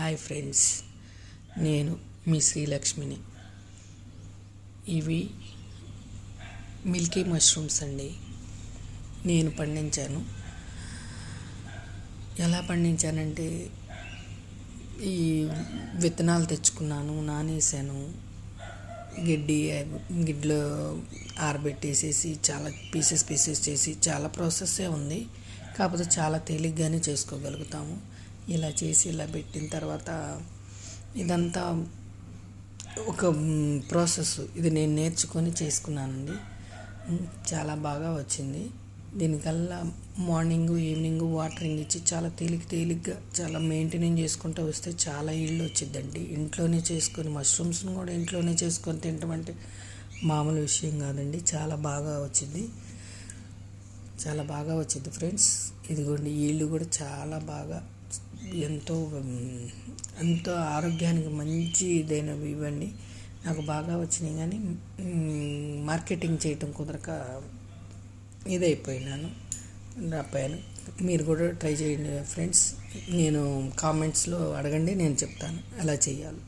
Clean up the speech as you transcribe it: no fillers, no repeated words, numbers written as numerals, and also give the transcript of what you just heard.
Hi friends, నేను మీ శ్రీలక్ష్మిని. ఇవి Milky mushrooms అండి. నేను పండించాను. ఎలా పండించానంటే, ఈ విత్తనాలు తెచ్చుకున్నాను, నానేసాను, గిడ్లో ఆరబెట్టేసేసి చాలా పీసెస్ చేసి చాలా ప్రాసెస్సే ఉంది. కాకపోతే చాలా తేలిగ్గానే చేసుకోగలుగుతాము. ఇలా చేసి ఇలా పెట్టిన తర్వాత ఇదంతా ఒక ప్రాసెస్. ఇది నేను నేర్చుకొని చేసుకున్నానండి. చాలా బాగా వచ్చింది. దీనికల్లా మార్నింగ్ ఈవినింగ్ వాటరింగ్ ఇచ్చి చాలా తేలిగ్గా చాలా మెయింటైన్ చేసుకుంటూ వస్తే చాలా ఈల్డ్ వచ్చిందండి. ఇంట్లోనే చేసుకొని మష్రూమ్స్ని కూడా ఇంట్లోనే చేసుకొని తింటామంటే మామూలు విషయం కాదండి. చాలా బాగా వచ్చింది ఫ్రెండ్స్. ఇదిగోండి, ఈల్డ్ కూడా చాలా బాగా ఎంతో ఆరోగ్యానికి మంచి ఇదైనవి ఇవ్వండి. నాకు బాగా వచ్చినాయి, కానీ మార్కెటింగ్ చేయటం కుదరక ఇదైపోయాను. మీరు కూడా ట్రై చేయండి ఫ్రెండ్స్. నేను కామెంట్స్లో అడగండి, నేను చెప్తాను ఎలా చేయాలి.